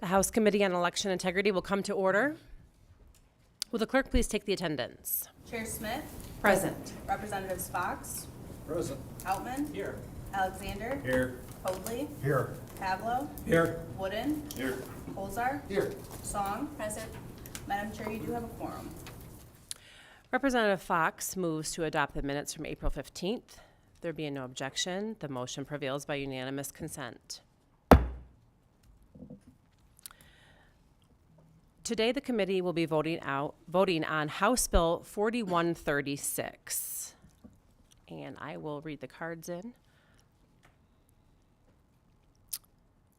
The House Committee on Election Integrity will come to order. Will the clerk please take the attendance? Chair Smith. Present. Representatives Fox. Present. Outman. Here. Alexander. Here. Hoadley. Here. Pavlo. Here. Wooden. Here. Colzar. Here. Song. Present. Madam Chair, you do have a quorum. Representative Fox moves to adopt the minutes from April 15th. There being no objection, the motion prevails by unanimous consent. Today, the committee will be voting on House Bill 4136. And I will read the cards in.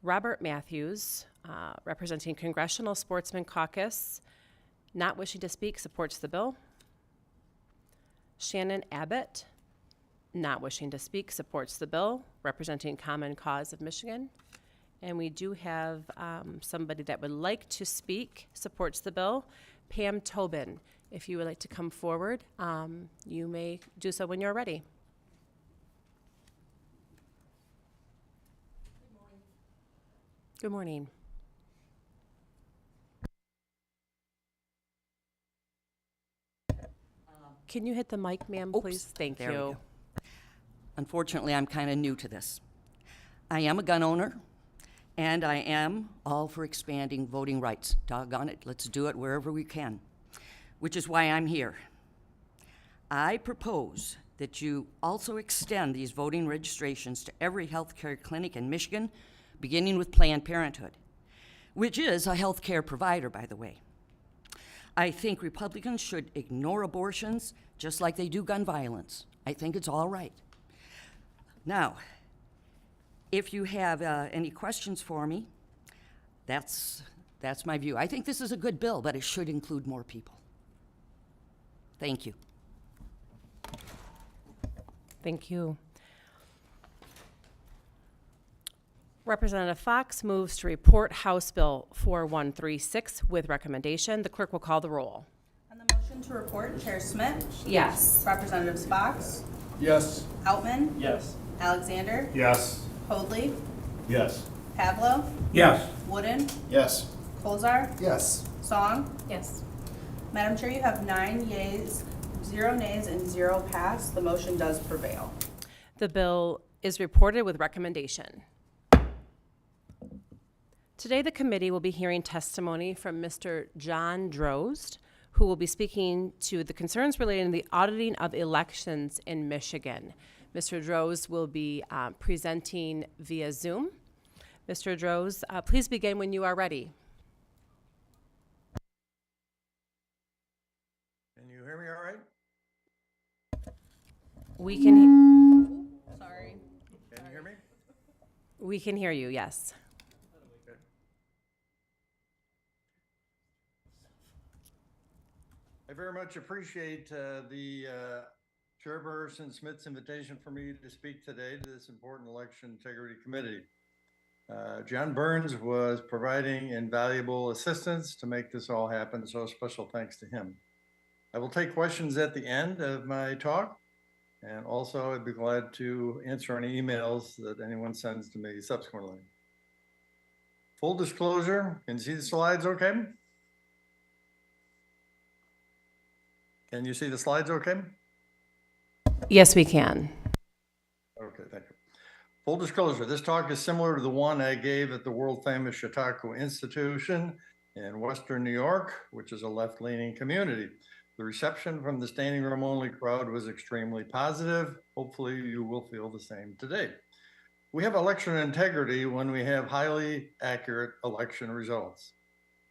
Robert Matthews, representing Congressional Sportsman Caucus, not wishing to speak, supports the bill. Shannon Abbott, not wishing to speak, supports the bill, representing Common Cause of Michigan. And we do have somebody that would like to speak, supports the bill. Pam Tobin, if you would like to come forward, you may do so when you're ready. Good morning. Can you hit the mic, ma'am, Oops, please? Thank there we you. go. Unfortunately, I'm kind of new to this. I am a gun owner, and I am all for expanding voting rights. Doggone it, let's do it wherever we can, which is why I'm here. I propose that you also extend these voting registrations to every healthcare clinic in Michigan, beginning with Planned Parenthood, which is a healthcare provider, by the way. I think Republicans should ignore abortions just like they do gun violence. I think it's all right. Now, if you have any questions for me, that's my view. I think this is a good bill, but it should include more people. Thank you. Thank you. Representative Fox moves to report House Bill 4136 with recommendation. The clerk will call the roll. On the motion to report, Chair Smith. Yes. Representatives Fox. Yes. Outman. Yes. Alexander. Yes. Hoadley. Yes. Pavlo. Yes. Wooden. Yes. Colzar. Yes. Song. Yes. Madam Chair, you have 9 yeas, 0 nays, and 0 pass. The motion does prevail. The bill is reported with recommendation. Today, the committee will be hearing testimony from Mr. John Droz, who will be speaking to the concerns relating to the auditing of elections in Michigan. Mr. Droz will be presenting via Zoom. Mr. Droz, please begin when you are ready. Can you hear me all right? We can Sorry. Can you hear me? we can hear you. Yes. Good. I very much appreciate the Chairperson Smith's invitation for me to speak today to this important Election Integrity Committee. John Burns was providing invaluable assistance to make this all happen, so special thanks to him. I will take questions at the end of my talk, and also I'd be glad to answer any emails that anyone sends to me subsequently. Full disclosure, can you see the slides okay? Can you see the slides okay? Yes, we can. Okay, thank you. Full disclosure, this talk is similar to the one I gave at the world famous Chautauqua Institution in Western New York, which is a left-leaning community. The reception from the standing room only crowd was extremely positive. Hopefully you will feel the same today. We have election integrity when we have highly accurate election results.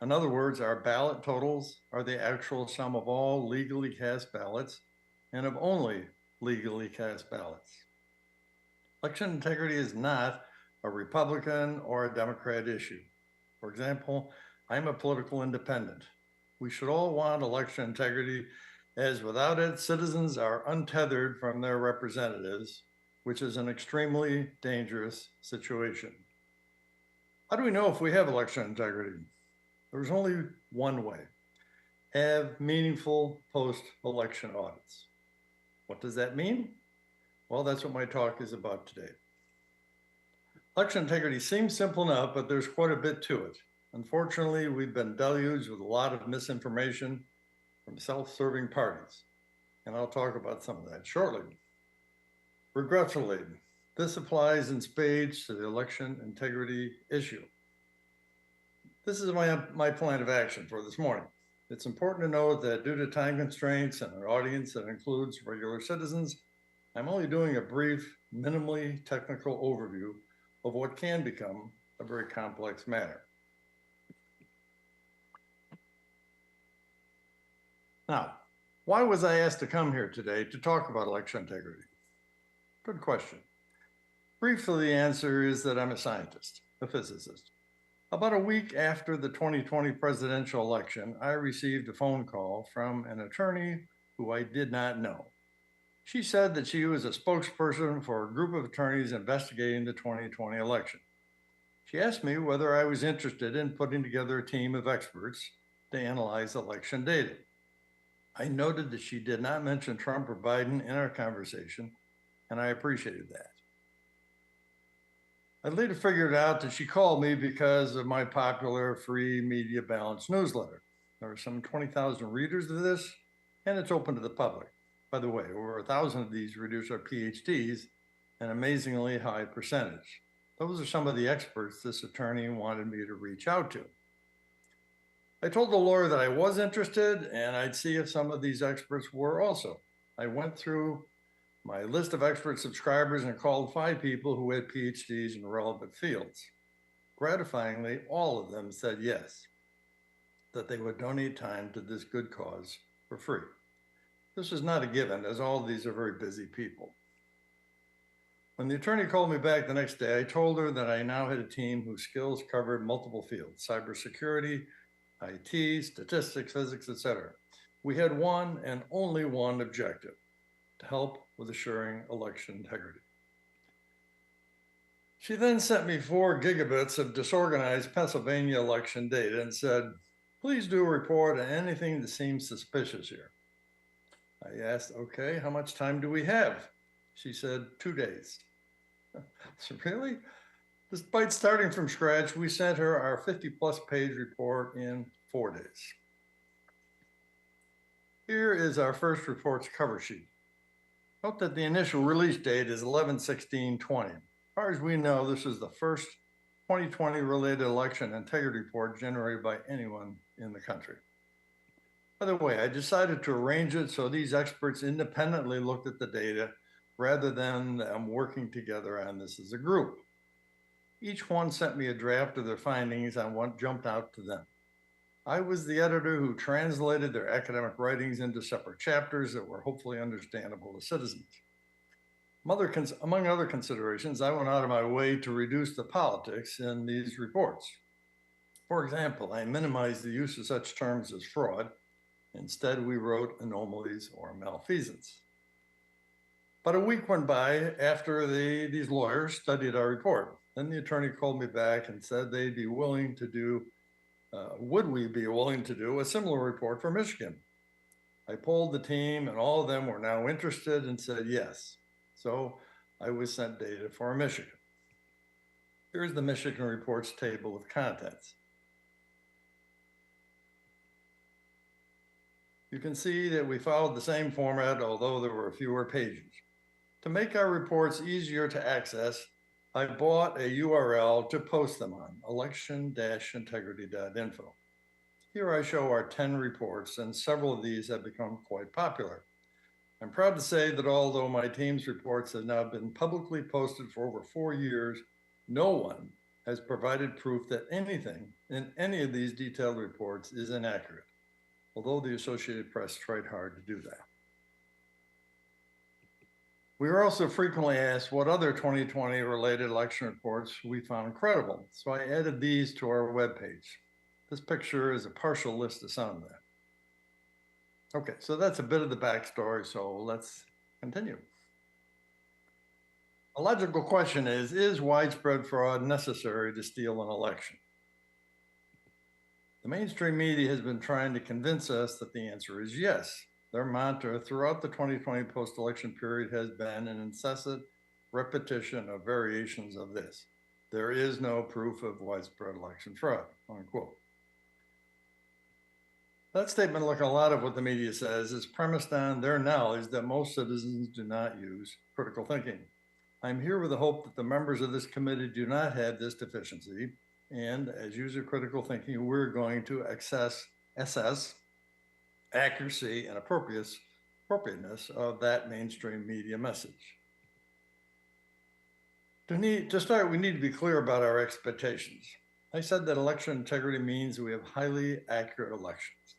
In other words, our ballot totals are the actual sum of all legally cast ballots and of only legally cast ballots. Election integrity is not a Republican or a Democrat issue. For example, I'm a political independent. We should all want election integrity, as without it, citizens are untethered from their representatives, which is an extremely dangerous situation. How do we know if we have election integrity? There's only one way: have meaningful post-election audits. What does that mean? Well, that's what my talk is about today. Election integrity seems simple enough, but there's quite a bit to it. Unfortunately, we've been deluged with a lot of misinformation from self-serving parties, and I'll talk about some of that shortly. Regretfully, this applies in spades to the election integrity issue. This is my plan of action for this morning. It's important to note that due to time constraints and an audience that includes regular citizens, I'm only doing a brief, minimally technical overview of what can become a very complex matter. Now, why was I asked to come here today to talk about election integrity? Good question. Briefly, the answer is that I'm a scientist, a physicist. About a week after the 2020 presidential election, I received a phone call from an attorney who I did not know. She said that she was a spokesperson for a group of attorneys investigating the 2020 election. She asked me whether I was interested in putting together a team of experts to analyze election data. I noted that she did not mention Trump or Biden in our conversation, and I appreciated that. I later figured out that she called me because of my popular free media balance newsletter. There are some 20,000 readers of this, and it's open to the public. By the way, over 1,000 of these readers are PhDs, an amazingly high percentage. Those are some of the experts this attorney wanted me to reach out to. I told the lawyer that I was interested, and I'd see if some of these experts were also. I went through my list of expert subscribers and called 5 people who had PhDs in relevant fields. Gratifyingly, all of them said yes, that they would donate time to this good cause for free. This is not a given, as all of these are very busy people. When the attorney called me back the next day, I told her that I now had a team whose skills covered multiple fields: cybersecurity, IT, statistics, physics, etc. We had one and only one objective: to help with assuring election integrity. She then sent me 4 gigabits of disorganized Pennsylvania election data and said, "Please do a report on anything that seems suspicious here." I asked, "Okay, how much time do we have?" She said, 2 days. So really? Despite starting from scratch, we sent her our 50-plus page report in 4 days. Here is our first report's cover sheet. Note that the initial release date is 11/16/20. As far as we know, this is the first 2020 related election integrity report generated by anyone in the country. By the way, I decided to arrange it so these experts independently looked at the data rather than them working together on this as a group. Each one sent me a draft of their findings on what jumped out to them. I was the editor who translated their academic writings into separate chapters that were hopefully understandable to citizens. Among other considerations, I went out of my way to reduce the politics in these reports. For example, I minimized the use of such terms as fraud. Instead, we wrote anomalies or malfeasance. But a week went by after these lawyers studied our report. Then the attorney called me back and said they'd be willing to do, would we be willing to do a similar report for Michigan? I polled the team and all of them were now interested and said yes. So I was sent data for Michigan. Here's the Michigan report's table of contents. You can see that we followed the same format, although there were fewer pages. To make our reports easier to access, I bought a URL to post them on, election-integrity.info. Here I show our 10 reports, and several of these have become quite popular. I'm proud to say that although my team's reports have now been publicly posted for over 4 years, no one has provided proof that anything in any of these detailed reports is inaccurate, although the Associated Press tried hard to do that. We were also frequently asked what other 2020 related election reports we found credible, so I added these to our webpage. This picture is a partial list of some of them. Okay, so that's a bit of the backstory, so let's continue. A logical question is widespread fraud necessary to steal an election? The mainstream media has been trying to convince us that the answer is yes. Their mantra throughout the 2020 post-election period has been an incessant repetition of variations of this. There is no proof of widespread election fraud, unquote. That statement, like a lot of what the media says, is premised on their knowledge that most citizens do not use critical thinking. I'm here with the hope that the members of this committee do not have this deficiency, and as user critical thinking, we're going to assess accuracy and appropriateness of that mainstream media message. To start, we need to be clear about our expectations. I said that election integrity means we have highly accurate elections.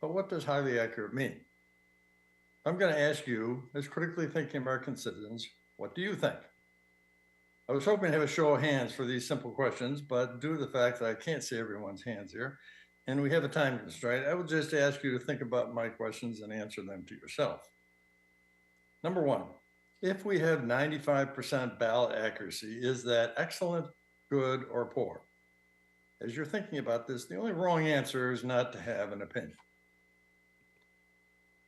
But what does highly accurate mean? I'm going to ask you, as critically thinking American citizens, what do you think? I was hoping to have a show of hands for these simple questions, but due to the fact that I can't see everyone's hands here, and we have a time constraint, I will just ask you to think about my questions and answer them to yourself. Number one, if we have 95% ballot accuracy, is that excellent, good, or poor? As you're thinking about this, the only wrong answer is not to have an opinion.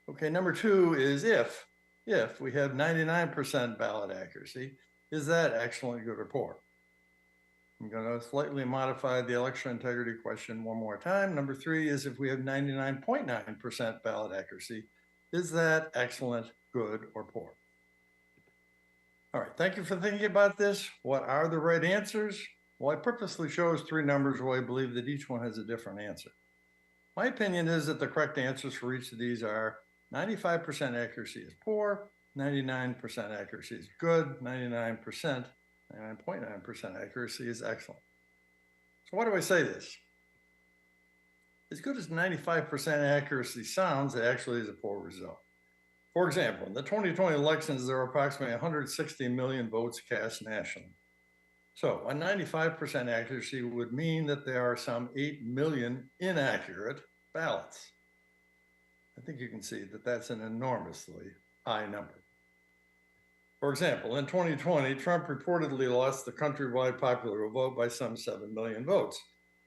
Okay, number two is if we have 99% ballot accuracy, is that excellent, good, or poor? I'm going to slightly modify the election integrity question one more time. Number three is if we have 99.9% ballot accuracy, is that excellent, good, or poor? All right, thank you for thinking about this. What are the right answers? Well, I purposely chose three numbers where I believe that each one has a different answer. My opinion is that the correct answers for each of these are 95% accuracy is poor, 99% accuracy is good, 99.9% accuracy is excellent. So why do I say this? As good as 95% accuracy sounds, it actually is a poor result. For example, in the 2020 elections, there were approximately 160 million votes cast nationally. So a 95% accuracy would mean that there are some 8 million inaccurate ballots. I think you can see that that's an enormously high number. For example, in 2020, Trump reportedly lost the countrywide popular vote by some 7 million votes.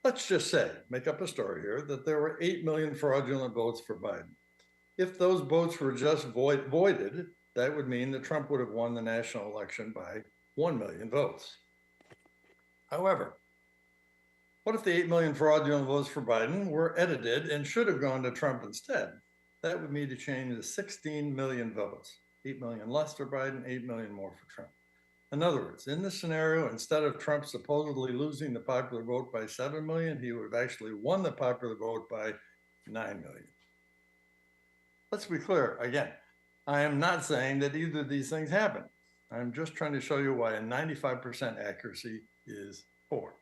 Let's just say, make up a story here, that there were 8 million fraudulent votes for Biden. If those votes were just voided, that would mean that Trump would have won the national election by 1 million votes. However, what if the 8 million fraudulent votes for Biden were edited and should have gone to Trump instead? That would mean to change to 16 million votes, 8 million less for Biden, 8 million more for Trump. In other words, in this scenario, instead of Trump supposedly losing the popular vote by 7 million, he would have actually won the popular vote by 9 million. Let's be clear, again, I am not saying that either of these things happen. I'm just trying to show you why a 95% accuracy is poor.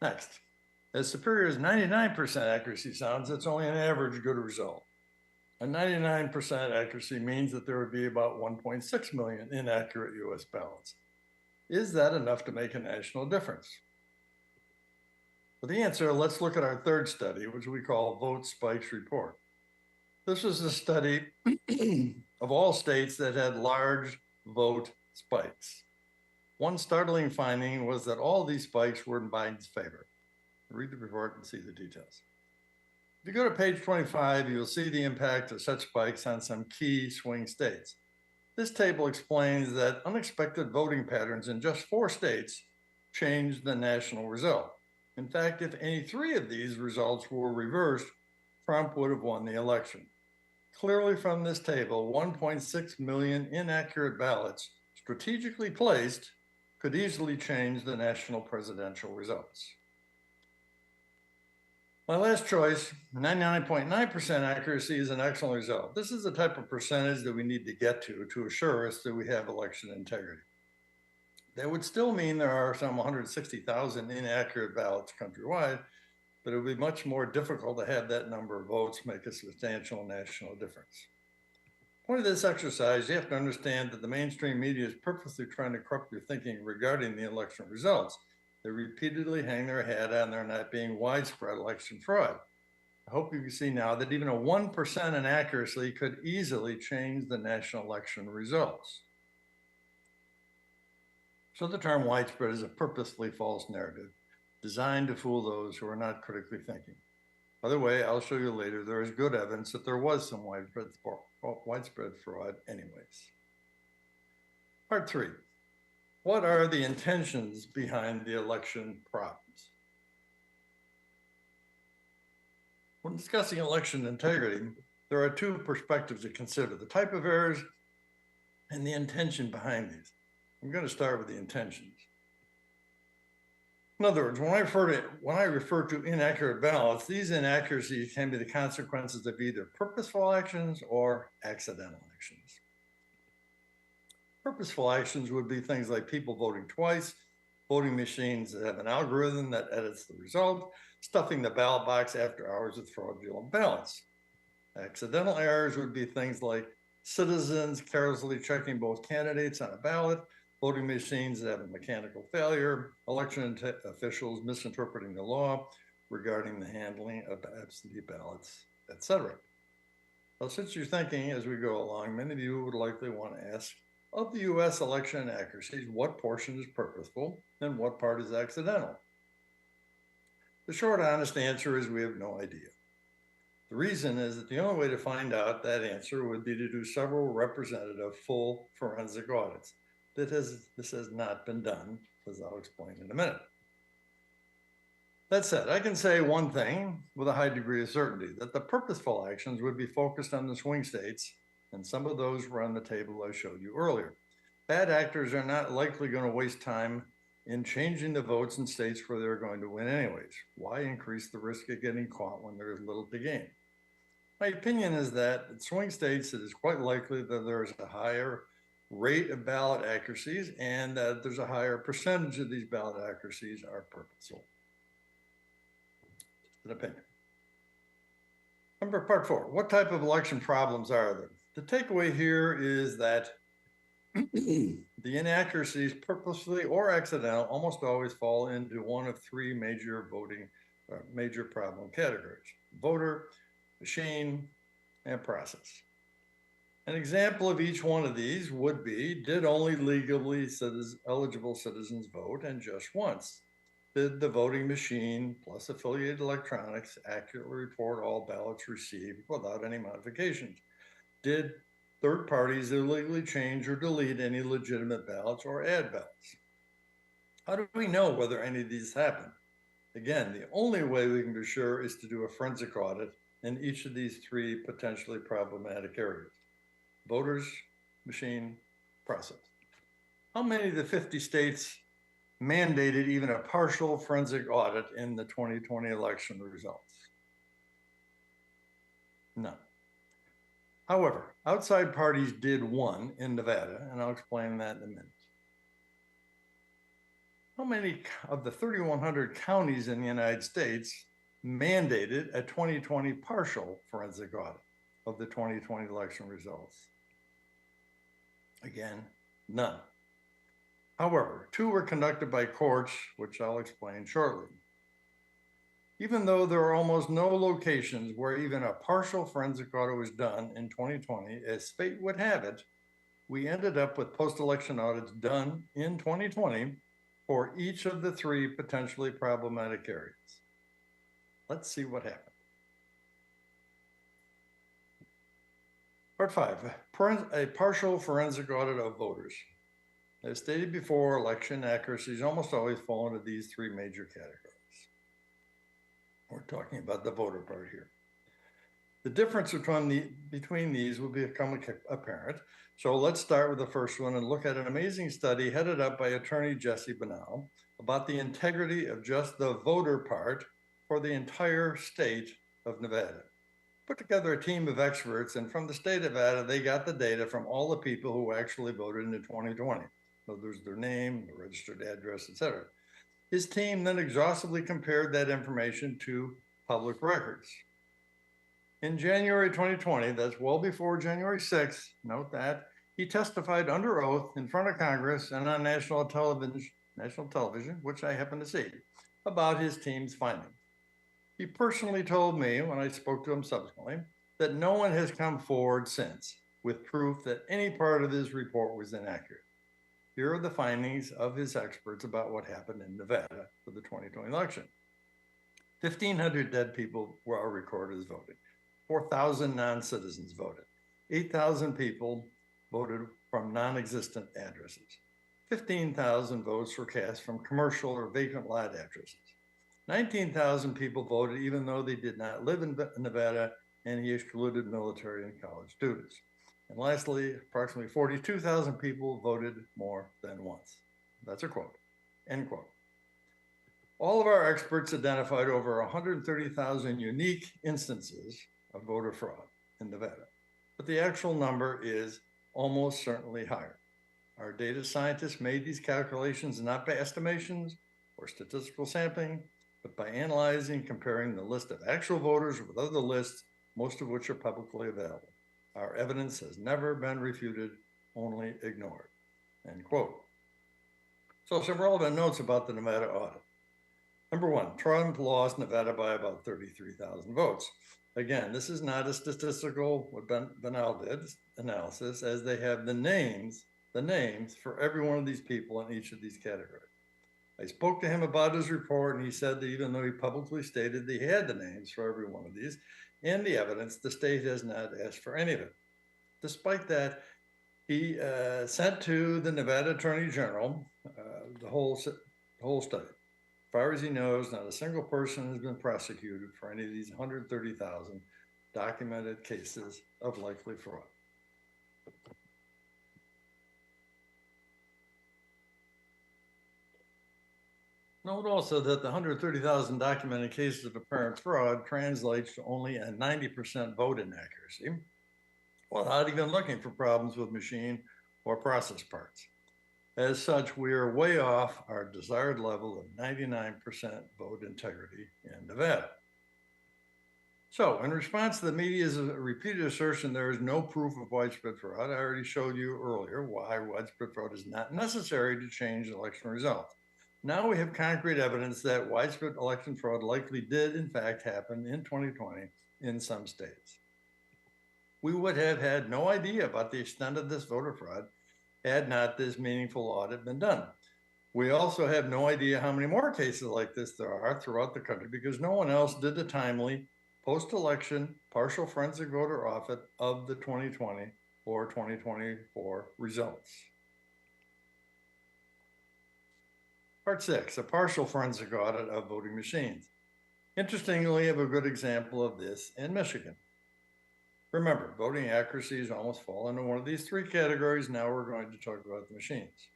Next, as superior as 99% accuracy sounds, it's only an average good result. A 99% accuracy means that there would be about 1.6 million inaccurate US ballots. Is that enough to make a national difference? For the answer, let's look at our third study, which we call Vote Spikes Report. This was a study of all states that had large vote spikes. One startling finding was that all these spikes were in Biden's favor. Read the report and see the details. If you go to page 25, you'll see the impact of such spikes on some key swing states. This table explains that unexpected voting patterns in just 4 states changed the national result. In fact, if any 3 of these results were reversed, Trump would have won the election. Clearly from this table, 1.6 million inaccurate ballots strategically placed could easily change the national presidential results. My last choice, 99.9% accuracy, is an excellent result. This is the type of percentage that we need to get to assure us that we have election integrity. That would still mean there are some 160,000 inaccurate ballots countrywide, but it would be much more difficult to have that number of votes make a substantial national difference. Point of this exercise, you have to understand that the mainstream media is purposely trying to corrupt your thinking regarding the election results. They repeatedly hang their hat on there not being widespread election fraud. I hope you can see now that even a 1% inaccuracy could easily change the national election results. So the term widespread is a purposely false narrative designed to fool those who are not critically thinking. By the way, I'll show you later, there is good evidence that there was some widespread fraud anyways. Part 3. What are the intentions behind the election problems? When discussing election integrity, there are two perspectives to consider: the type of errors and the intention behind these. I'm going to start with the intentions. In other words, when I refer to inaccurate ballots, these inaccuracies can be the consequences of either purposeful actions or accidental actions. Purposeful actions would be things like people voting twice, voting machines that have an algorithm that edits the result, stuffing the ballot box after hours with fraudulent ballots. Accidental errors would be things like citizens carelessly checking both candidates on a ballot, voting machines that have a mechanical failure, election officials misinterpreting the law regarding the handling of absentee ballots, etc. Well, since you're thinking as we go along, many of you would likely want to ask, of the US election inaccuracies, what portion is purposeful and what part is accidental? The short, honest answer is we have no idea. The reason is that the only way to find out that answer would be to do several representative full forensic audits. This has not been done, as I'll explain in a minute. That said, I can say one thing with a high degree of certainty, that the purposeful actions would be focused on the swing states, and some of those were on the table I showed you earlier. Bad actors are not likely going to waste time in changing the votes in states where they're going to win anyways. Why increase the risk of getting caught when there is little to gain? My opinion is that in swing states, it is quite likely that there is a higher rate of ballot accuracies and that there's a higher percentage of these ballot accuracies are purposeful. Just an opinion. Part 4, what type of election problems are there? The takeaway here is that the inaccuracies, purposefully or accidental, almost always fall into one of three major problem categories: voter, machine, and process. An example of each one of these would be, did only legally eligible citizens vote and just once? Did the voting machine plus affiliated electronics accurately report all ballots received without any modifications? Did third parties illegally change or delete any legitimate ballots or add ballots? How do we know whether any of these happened? Again, the only way we can be sure is to do a forensic audit in each of these three potentially problematic areas: voters, machine, process. How many of the 50 states mandated even a partial forensic audit in the 2020 election results? None. However, outside parties did one in Nevada, and I'll explain that in a minute. How many of the 3,100 counties in the United States mandated a 2020 partial forensic audit of the 2020 election results? Again, none. However, 2 were conducted by courts, which I'll explain shortly. Even though there are almost no locations where even a partial forensic audit was done in 2020, as fate would have it, we ended up with post-election audits done in 2020 for each of the 3 potentially problematic areas. Let's see what happened. Part 5, a partial forensic audit of voters. As stated before, election accuracies almost always fall into these 3 major categories. We're talking about the voter part here. The difference between these will become apparent. So let's start with the first one and look at an amazing study headed up by attorney Jesse Banal about the integrity of just the voter part for the entire state of Nevada. Put together a team of experts, and from the state of Nevada, they got the data from all the people who actually voted in the 2020. So there's their name, the registered address, etc. His team then exhaustively compared that information to public records. In January 2020, that's well before January 6th, note that, he testified under oath in front of Congress and on national television, which I happen to see, about his team's findings. He personally told me, when I spoke to him subsequently, that no one has come forward since with proof that any part of his report was inaccurate. Here are the findings of his experts about what happened in Nevada for the 2020 election. 1,500 dead people were recorded as voting. 4,000 non-citizens voted. 8,000 people voted from non-existent addresses. 15,000 votes were cast from commercial or vacant lot addresses. 19,000 people voted even though they did not live in Nevada, and he excluded military and college students. And lastly, approximately 42,000 people voted more than once. That's a quote, end quote. All of our experts identified over 130,000 unique instances of voter fraud in Nevada, but the actual number is almost certainly higher. Our data scientists made these calculations not by estimations or statistical sampling, but by analyzing and comparing the list of actual voters with other lists, most of which are publicly available. Our evidence has never been refuted, only ignored, end quote. So some relevant notes about the Nevada audit. Number one, Trump lost Nevada by about 33,000 votes. Again, this is not a statistical, what Benal did, analysis, as they have the names for every one of these people in each of these categories. I spoke to him about his report, and he said that even though he publicly stated that he had the names for every one of these and the evidence, the state has not asked for any of it. Despite that, he sent to the Nevada Attorney General the whole study. As far as he knows, not a single person has been prosecuted for any of these 130,000 documented cases of likely fraud. Note also that the 130,000 documented cases of apparent fraud translates to only a 90% vote inaccuracy, without even looking for problems with machine or process parts. As such, we are way off our desired level of 99% vote integrity in Nevada. So, in response to the media's repeated assertion there is no proof of widespread fraud, I already showed you earlier why widespread fraud is not necessary to change election results. Now we have concrete evidence that widespread election fraud likely did, in fact, happen in 2020 in some states. We would have had no idea about the extent of this voter fraud had not this meaningful audit been done. We also have no idea how many more cases like this there are throughout the country because no one else did the timely post-election partial forensic voter audit of the 2020 or 2024 results. Part 6, a partial forensic audit of voting machines. Interestingly, I have a good example of this in Michigan. Remember, voting accuracies almost fall into one of these three categories. Now we're going to talk about the machines.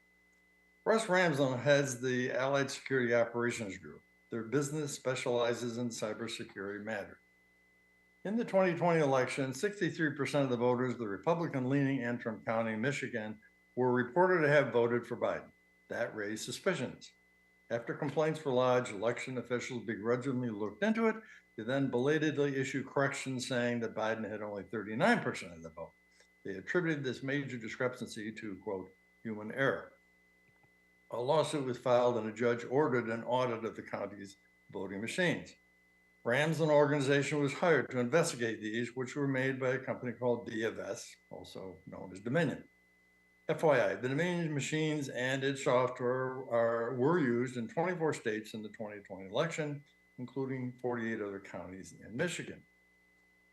Russ Ramsland heads the Allied Security Operations Group. Their business specializes in cybersecurity matters. In the 2020 election, 63% of the voters of the Republican-leaning Antrim County, Michigan, were reported to have voted for Biden. That raised suspicions. After complaints were lodged, election officials begrudgingly looked into it. They then belatedly issued corrections saying that Biden had only 39% of the vote. They attributed this major discrepancy to, quote, human error. A lawsuit was filed and a judge ordered an audit of the county's voting machines. Ramsland organization was hired to investigate these, which were made by a company called DFS, also known as Dominion. FYI, the Dominion machines and its software were used in 24 states in the 2020 election, including 48 other counties in Michigan.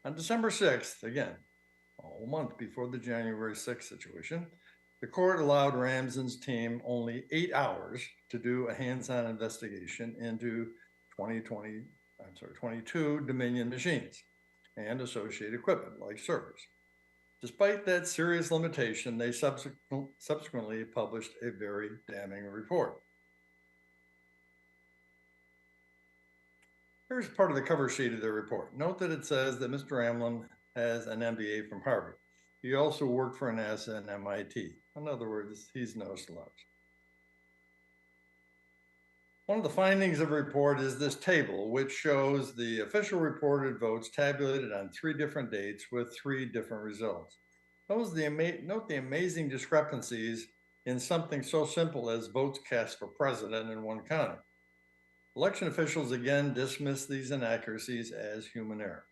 On December 6th, again, a whole month before the January 6th situation, the court allowed Ramsland's team only 8 hours to do a hands-on investigation into 22 Dominion machines and associated equipment like servers. Despite that serious limitation, they subsequently published a very damning report. Here's part of the cover sheet of their report. Note that it says that Mr. Ramsland has an MBA from Harvard. He also worked for NASA and MIT. In other words, he's no slouch. One of the findings of the report is this table, which shows the official reported votes tabulated on 3 different dates with 3 different results. Note the amazing discrepancies in something so simple as votes cast for president in one county. Election officials again dismiss these inaccuracies as human error.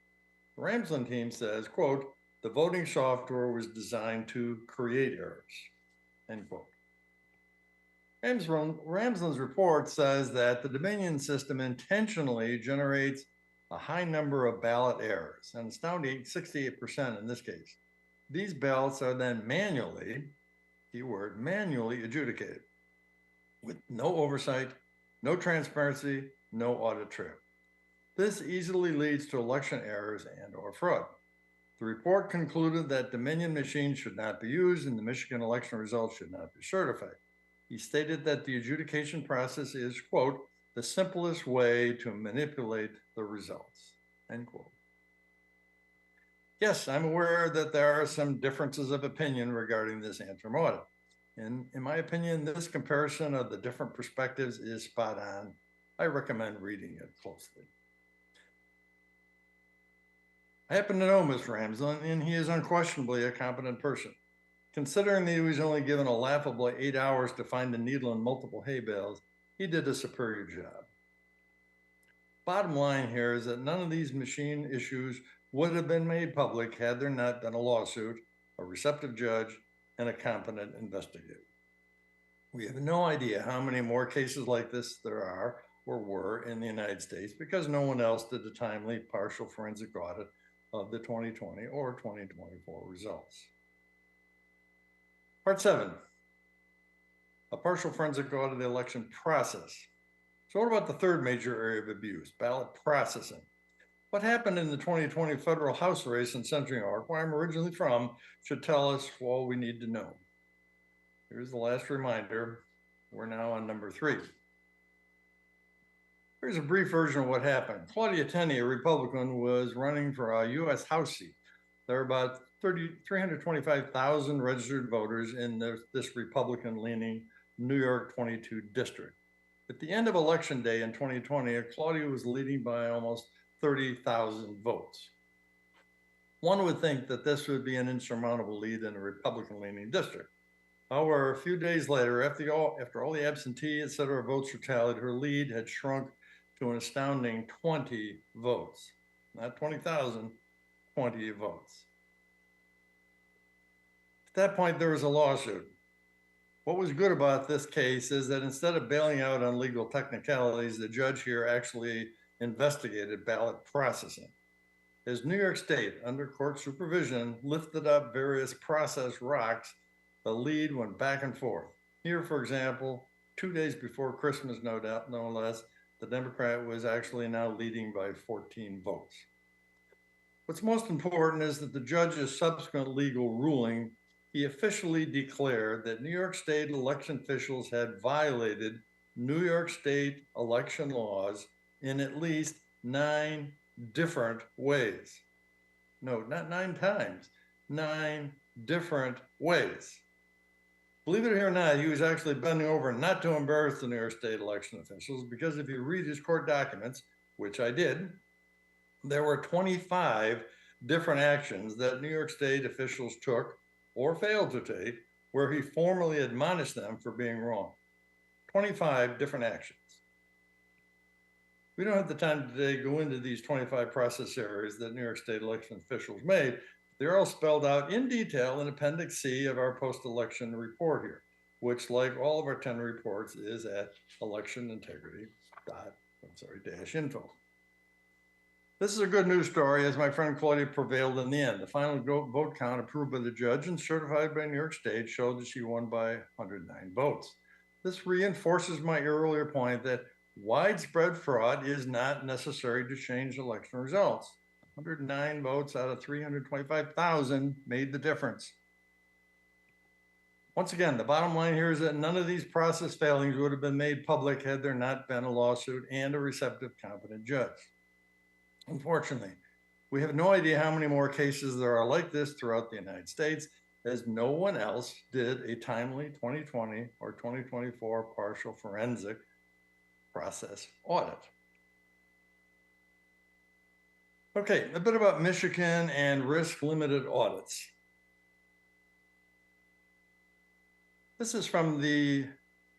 The Ramsland team says, quote, the voting software was designed to create errors, end quote. Ramsland's report says that the Dominion system intentionally generates a high number of ballot errors, and astounding 68% in this case. These ballots are then manually, keyword, manually adjudicated. with no oversight, no transparency, no audit trail. This easily leads to election errors and/or fraud. The report concluded that Dominion machines should not be used and the Michigan election results should not be certified. He stated that the adjudication process is, quote, the simplest way to manipulate the results, end quote. Yes, I'm aware that there are some differences of opinion regarding this interim audit. And in my opinion, this comparison of the different perspectives is spot on. I recommend reading it closely. I happen to know Mr. Ramsden, and he is unquestionably a competent person. Considering that he was only given a laughable 8 hours to find a needle in multiple hay bales, he did a superior job. Bottom line here is that none of these machine issues would have been made public had there not been a lawsuit, a receptive judge, and a competent investigator. We have no idea how many more cases like this there are or were in the United States because no one else did a timely partial forensic audit of the 2020 or 2024 results. Part 7, a partial forensic audit of the election process. So what about the third major area of abuse, ballot processing? What happened in the 2020 federal House race in Central New York, where I'm originally from, should tell us all we need to know. Here's the last reminder. We're now on number 3. Here's a brief version of what happened. Claudia Tenney, a Republican, was running for a U.S. House seat. There are about 325,000 registered voters in this Republican-leaning New York 22 district. At the end of Election Day in 2020, Claudia was leading by almost 30,000 votes. One would think that this would be an insurmountable lead in a Republican-leaning district. However, a few days later, after all the absentee, et cetera, votes were tallied, her lead had shrunk to an astounding 20 votes. Not 20,000, 20 votes. At that point, there was a lawsuit. What was good about this case is that instead of bailing out on legal technicalities, the judge here actually investigated ballot processing. As New York State, under court supervision, lifted up various process rocks, the lead went back and forth. Here, for example, 2 days before Christmas, no doubt, no less, the Democrat was actually now leading by 14 votes. What's most important is that the judge's subsequent legal ruling, he officially declared that New York State election officials had violated New York State election laws in at least 9 different ways. No, not 9 times, 9 different ways. Believe it or not, he was actually bending over not to embarrass the New York State election officials, because if you read his court documents, which I did, there were 25 different actions that New York State officials took or failed to take where he formally admonished them for being wrong. 25 different actions. We don't have the time today to go into these 25 process errors that New York State election officials made. They're all spelled out in detail in Appendix C of our post-election report here, which, like all of our 10 reports, is at electionintegrity.info. This is a good news story, as my friend Claudia prevailed in the end. The final vote count approved by the judge and certified by New York State showed that she won by 109 votes. This reinforces my earlier point that widespread fraud is not necessary to change election results. 109 votes out of 325,000 made the difference. Once again, the bottom line here is that none of these process failings would have been made public had there not been a lawsuit and a receptive, competent judge. Unfortunately, we have no idea how many more cases there are like this throughout the United States, as no one else did a timely 2020 or 2024 partial forensic process audit. Okay, a bit about Michigan and risk-limited audits. This is from the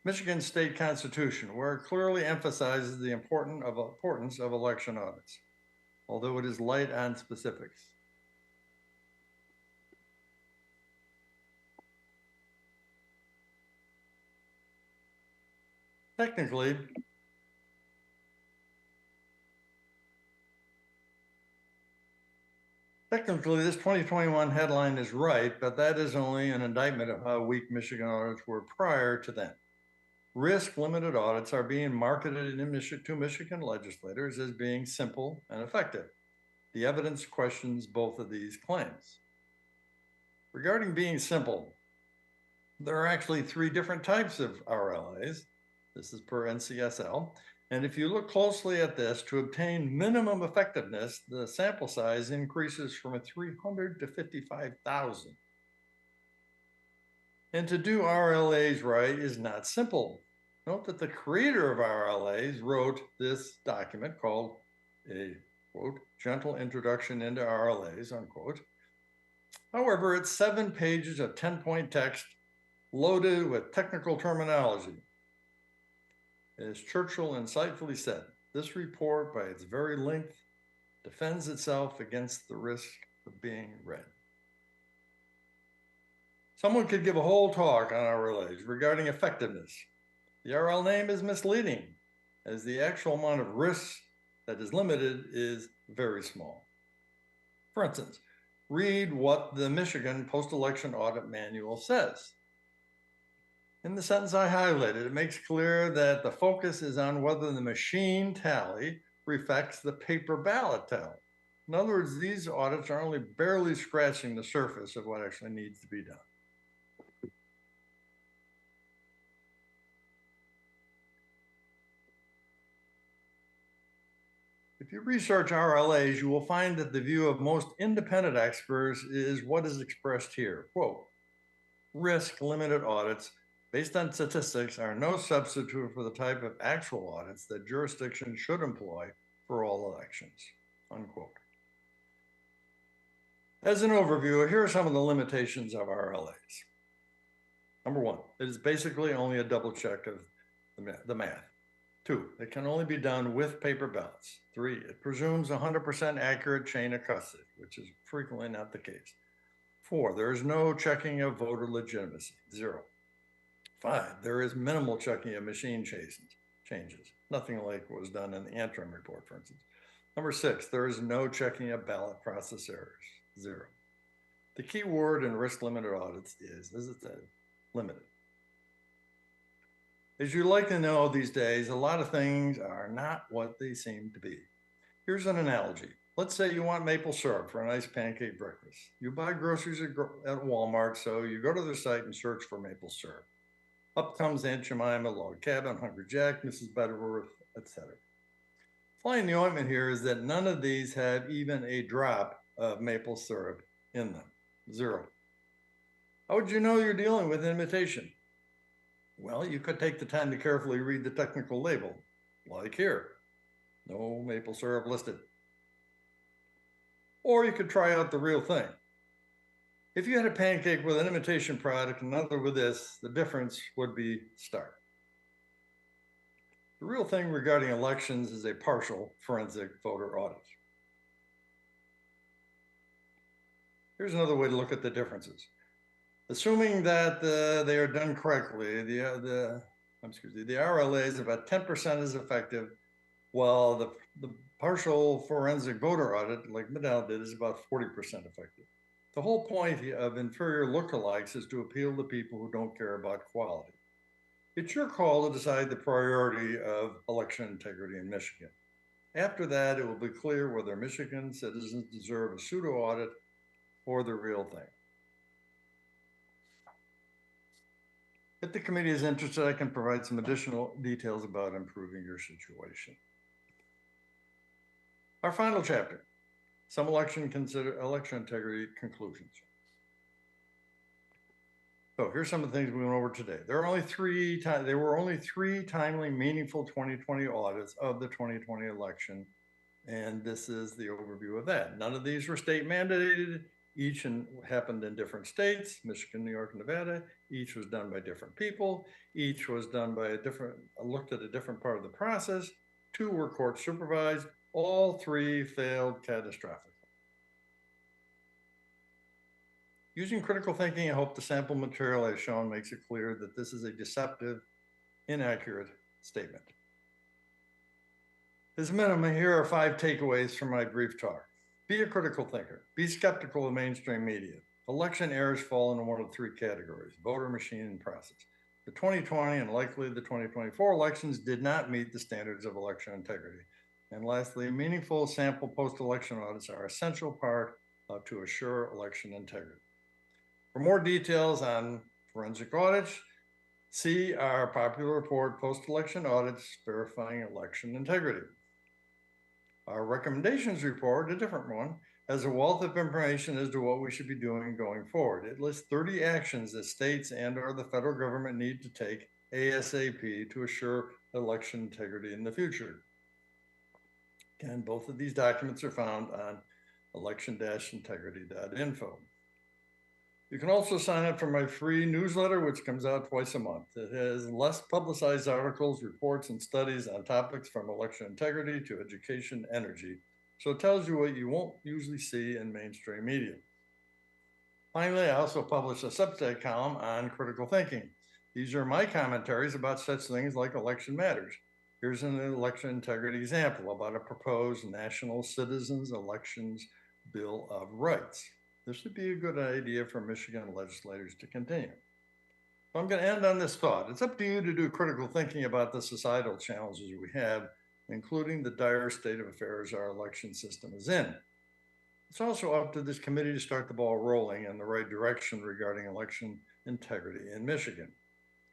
Michigan State Constitution, where it clearly emphasizes the importance of election audits, although it is light on specifics. Technically, this 2021 headline is right, but that is only an indictment of how weak Michigan audits were prior to then. risk limited audits are being marketed to Michigan legislators as being simple and effective. The evidence questions both of these claims. Regarding being simple, there are actually 3 different types of RLAs. This is per NCSL. And if you look closely at this, to obtain minimum effectiveness, the sample size increases from 300 to 55,000. And to do RLAs right is not simple. Note that the creator of RLAs wrote this document called a, quote, gentle introduction into RLAs, unquote. However, it's 7 pages of 10-point text loaded with technical terminology. As Churchill insightfully said, this report, by its very length, defends itself against the risk of being read. Someone could give a whole talk on RLAs regarding effectiveness. The RL name is misleading, as the actual amount of risk that is limited is very small. For instance, read what the Michigan Post-Election Audit Manual says. In the sentence I highlighted, it makes clear that the focus is on whether the machine tally reflects the paper ballot tally. In other words, these audits are only barely scratching the surface of what actually needs to be done. If you research RLAs, you will find that the view of most independent experts is what is expressed here. Quote, risk limited audits based on statistics are no substitute for the type of actual audits that jurisdictions should employ for all elections, unquote. As an overview, here are some of the limitations of RLAs. Number 1, it is basically only a double check of the math. 2, it can only be done with paper ballots. 3, it presumes 100% accurate chain of custody, which is frequently not the case. 4, there is no checking of voter legitimacy, 0. 5, there is minimal checking of machine changes, nothing like what was done in the Antrim report, for instance. Number 6, there is no checking of ballot process errors, 0. The key word in risk limited audits is, as it said, limited. As you like to know these days, a lot of things are not what they seem to be. Here's an analogy. Let's say you want maple syrup for a nice pancake breakfast. You buy groceries at Walmart, so you go to their site and search for maple syrup. Up comes Aunt Jemima, Log Cabin, Hungry Jack, Mrs. Butterworth, etc. Flying the ointment here is that none of these have even a drop of maple syrup in them, 0. How would you know you're dealing with imitation? Well, you could take the time to carefully read the technical label, like here, no maple syrup listed. Or you could try out the real thing. If you had a pancake with an imitation product and another with this, the difference would be stark. The real thing regarding elections is a partial forensic voter audit. Here's another way to look at the differences. Assuming that they are done correctly, the RLA is about 10% as effective, while the partial forensic voter audit, like Medell did, is about 40% effective. The whole point of inferior lookalikes is to appeal to people who don't care about quality. It's your call to decide the priority of election integrity in Michigan. After that, it will be clear whether Michigan citizens deserve a pseudo audit or the real thing. If the committee is interested, I can provide some additional details about improving your situation. Our final chapter, some election integrity conclusions. So here's some of the things we went over today. There were only three timely, meaningful 2020 audits of the 2020 election, and this is the overview of that. None of these were state mandated. Each happened in different states, Michigan, New York, Nevada. Each was done by different people. Each was done by looked at a different part of the process. 2 were court supervised. All 3 failed catastrophically. Using critical thinking, I hope the sample material I've shown makes it clear that this is a deceptive, inaccurate statement. As a minimum, here are 5 takeaways from my brief talk. Be a critical thinker. Be skeptical of mainstream media. Election errors fall into one of 3 categories: voter, machine, and process. The 2020 and likely the 2024 elections did not meet the standards of election integrity. And lastly, meaningful sample post-election audits are an essential part to assure election integrity. For more details on forensic audits, see our popular report, Post-Election Audits Verifying Election Integrity. Our recommendations report, a different one, has a wealth of information as to what we should be doing going forward. It lists 30 actions that states and/or the federal government need to take ASAP to assure election integrity in the future. Again, both of these documents are found on election-integrity.info. You can also sign up for my free newsletter, which comes out twice a month. It has less publicized articles, reports, and studies on topics from election integrity to education, energy. So it tells you what you won't usually see in mainstream media. Finally, I also publish a Substack column on critical thinking. These are my commentaries about such things like election matters. Here's an election integrity example about a proposed National Citizens Elections Bill of Rights. This would be a good idea for Michigan legislators to continue. So I'm going to end on this thought. It's up to you to do critical thinking about the societal challenges we have, including the dire state of affairs our election system is in. It's also up to this committee to start the ball rolling in the right direction regarding election integrity in Michigan.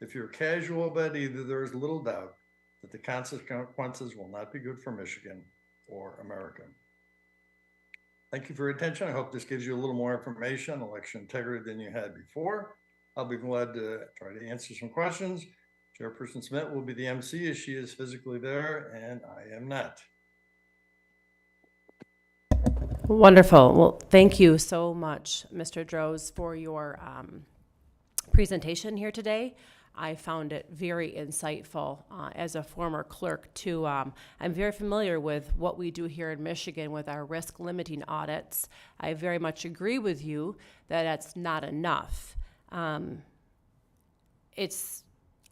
If you're casual about either, there is little doubt that the consequences will not be good for Michigan or America. Thank you for your attention. I hope this gives you a little more information on election integrity than you had before. I'll be glad to try to answer some questions. Chairperson Smith will be the MC as she is physically there and I am not. Wonderful. Well, thank you so much, Mr. Droz, for your presentation here today. I found it very insightful as a former clerk too. I'm very familiar with what we do here in Michigan with our risk limiting audits. I very much agree with you that that's not enough.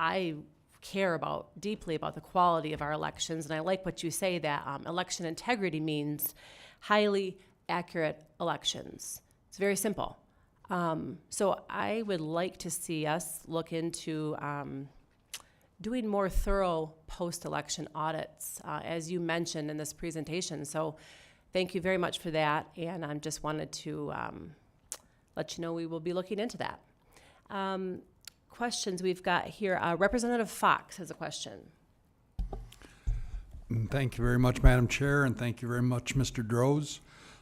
I care deeply about the quality of our elections, and I like what you say that election integrity means highly accurate elections. It's very simple. So I would like to see us look into doing more thorough post-election audits, as you mentioned in this presentation. So thank you very much for that, and I just wanted to let you know we will be looking into that. Questions we've got here. Representative Fox has a question. Thank you very much, Madam Chair, and thank you very much, Mr. Droz.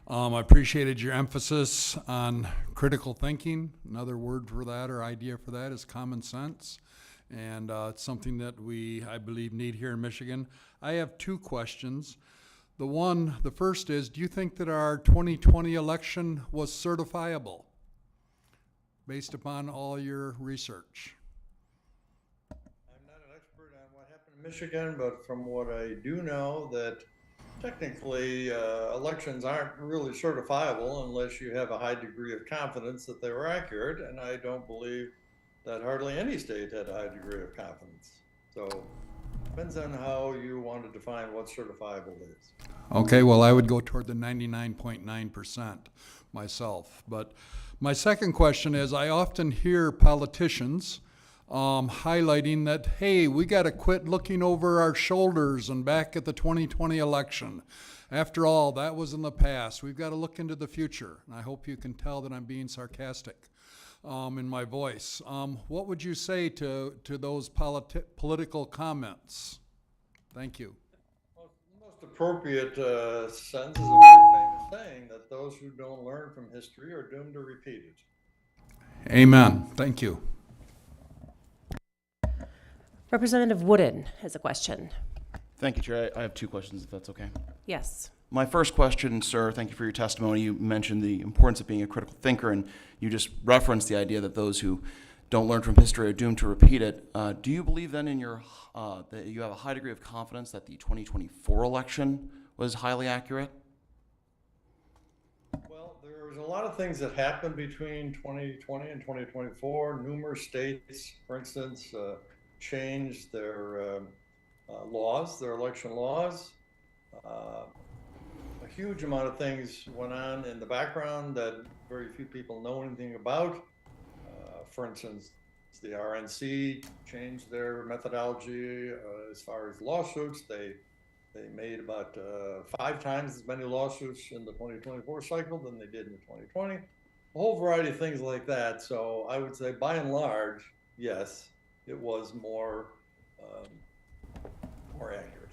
I appreciated your emphasis on critical thinking. Another word for that or idea for that is common sense. And it's something that I believe, need here in Michigan. I have two questions. The first is, do you think that our 2020 election was certifiable based upon all your research? I'm not an expert on what happened in Michigan, but from what I do know, that technically elections aren't really certifiable unless you have a high degree of confidence that they were accurate, and I don't believe that hardly any state had a high degree of confidence. So it depends on how you want to define what certifiable is. Okay, well, I would go toward the 99.9% myself. But my second question is, I often hear politicians highlighting that, hey, we got to quit looking over our shoulders and back at the 2020 election. After all, that was in the past. We've got to look into the future. And I hope you can tell that I'm being sarcastic in my voice. What would you say to those political comments? Thank you. Well, the most appropriate sentence is a very famous saying that those who don't learn from history are doomed to repeat it. Amen. Thank you. Representative Wooden has a question. Thank you, Chair. I have two questions, if that's okay. Yes. My first question, sir, thank you for your testimony. You mentioned the importance of being a critical thinker, and you just referenced the idea that those who don't learn from history are doomed to repeat it. Do you believe then that you have a high degree of confidence that the 2024 election was highly accurate? Well, there was a lot of things that happened between 2020 and 2024. Numerous states, for instance, changed their laws, their election laws. A huge amount of things went on in the background that very few people know anything about. For instance, The RNC changed their methodology as far as lawsuits. They made about 5 times as many lawsuits in the 2024 cycle than they did in the 2020. A whole variety of things like that. So I would say, by and large, yes, it was more accurate.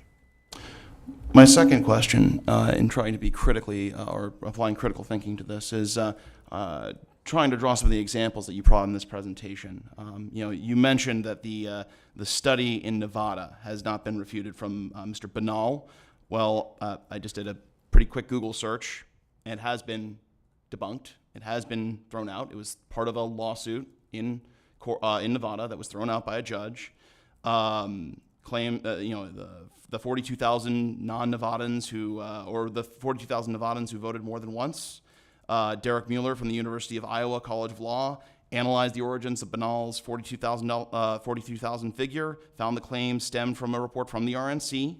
My second question, in trying to be critically or applying critical thinking to this, is trying to draw some of the examples that you brought in this presentation. You mentioned that the study in Nevada has not been refuted from Mr. Banal. Well, I just did a pretty quick Google search, and it has been debunked. It has been thrown out. It was part of a lawsuit in Nevada that was thrown out by a judge. The 42,000 non-Nevadans or the 42,000 Nevadans who voted more than once. Derek Mueller from the University of Iowa College of Law analyzed the origins of Banal's 42,000 figure, found the claims stemmed from a report from the RNC,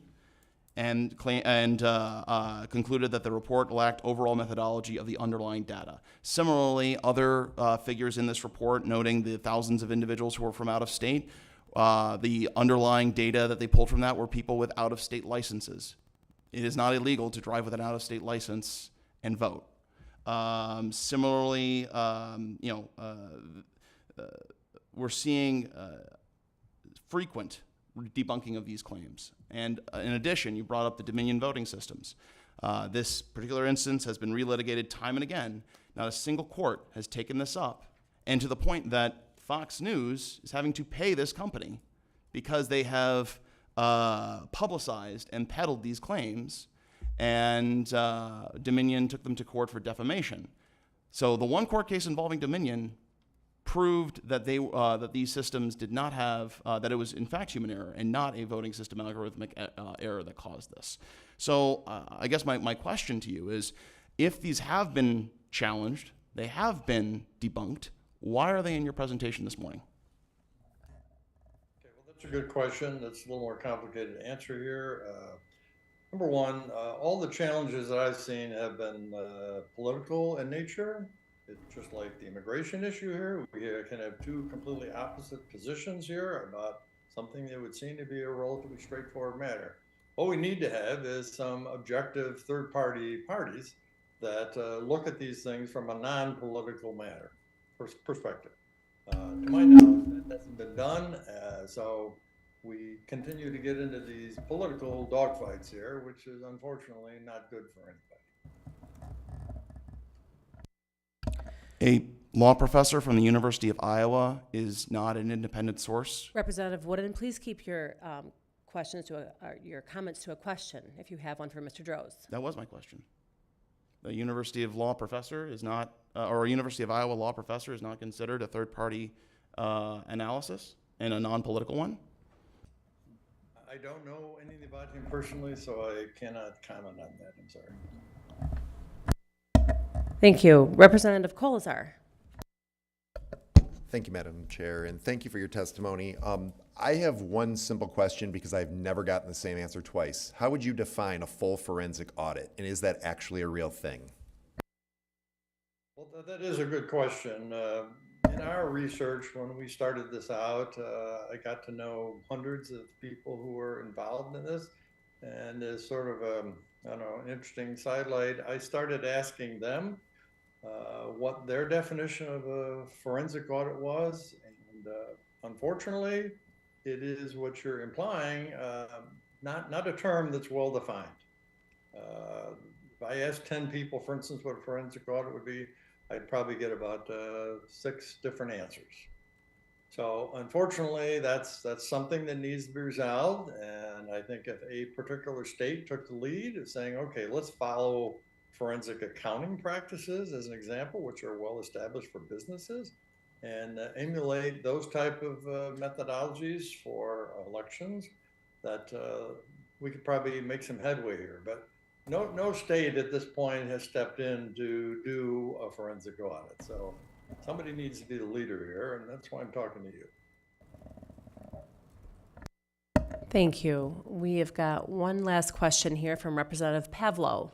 and concluded that the report lacked overall methodology of the underlying data. Similarly, other figures in this report, noting the thousands of individuals who were from out of state, the underlying data that they pulled from that were people with out-of-state licenses. It is not illegal to drive with an out-of-state license and vote. Similarly, we're seeing frequent debunking of these claims. And in addition, you brought up the Dominion voting systems. This particular instance has been relitigated time and again. Not a single court has taken this up, and to the point that Fox News is having to pay this company because they have publicized and peddled these claims, and Dominion took them to court for defamation. So the one court case involving Dominion proved that that these systems did not have, that it was in fact human error and not a voting system algorithmic error that caused this. So I guess my question to you is, if these have been challenged, they have been debunked, why are they in your presentation this morning? Okay, well, that's a good question. That's a little more complicated to answer here. Number one, all the challenges that I've seen have been political in nature. It's just like the immigration issue here. We can have two completely opposite positions here about something that would seem to be a relatively straightforward matter. What we need to have is some objective third-party parties that look at these things from a non-political matter perspective. To my knowledge, that hasn't been done, so we continue to get into these political dogfights here, which is unfortunately not good for anybody. A law professor from the University of Iowa is not an independent source. Representative Wooden, please keep your your comments to a question, if you have one for Mr. Droz. That was my question. A University of Law professor is not, or a University of Iowa law professor is not considered a third-party analysis and a non-political one? I don't know anything about him personally, so I cannot comment on that. I'm sorry. Thank you. Representative Kolazar. Thank you, Madam Chair, and thank you for your testimony. I have one simple question because I've never gotten the same answer twice. How would you define a full forensic audit, and is that actually a real thing? Well, that is a good question. In our research, when we started this out, I got to know hundreds of people who were involved in this, and as sort of an interesting sidelight, I started asking them what their definition of a forensic audit was, and unfortunately, it is what you're implying, not a term that's well defined. If I asked 10 people, for instance, what a forensic audit would be, I'd probably get about 6 different answers. So unfortunately, that's something that needs to be resolved, and I think if a particular state took the lead of saying, okay, let's follow forensic accounting practices as an example, which are well established for businesses, and emulate those type of methodologies for elections, that we could probably make some headway here. But no state at this point has stepped in to do a forensic audit. So somebody needs to be the leader here, and that's why I'm talking to you. Thank you. We have got one last question here from Representative Pavlo.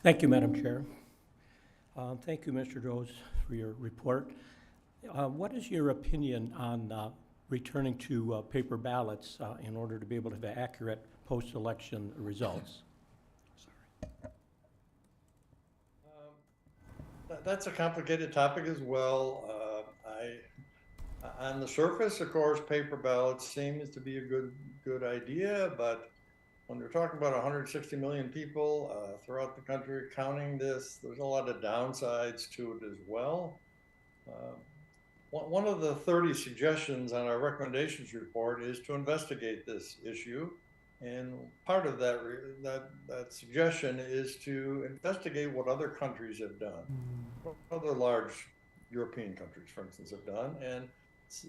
Thank you, Madam Chair. Thank you, Mr. Droz, for your report. What is your opinion on returning to paper ballots in order to be able to have accurate post-election results? That's a complicated topic as well. On the surface, of course, paper ballots seems to be a good idea, but when we're talking about 160 million people throughout the country counting this, there's a lot of downsides to it as well. One of the 30 suggestions on our recommendations report is to investigate this issue. And part of that suggestion is to investigate what other countries have done, what other large European countries, for instance, have done, and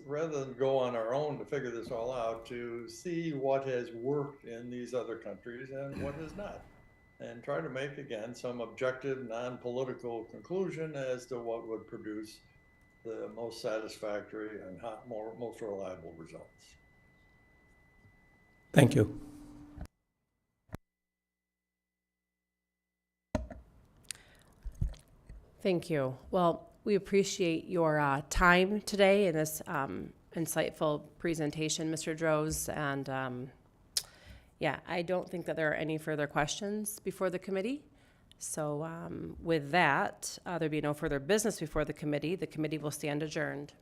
rather than go on our own to figure this all out, to see what has worked in these other countries and what has not, and try to make, again, some objective, non-political conclusion as to what would produce the most satisfactory and most reliable results. Thank you. Thank you. Well, we appreciate your time today in this insightful presentation, Mr. Droz. And yeah, I don't think that there are any further questions before the committee. So with that, there be no further business before the committee. The committee will stand adjourned.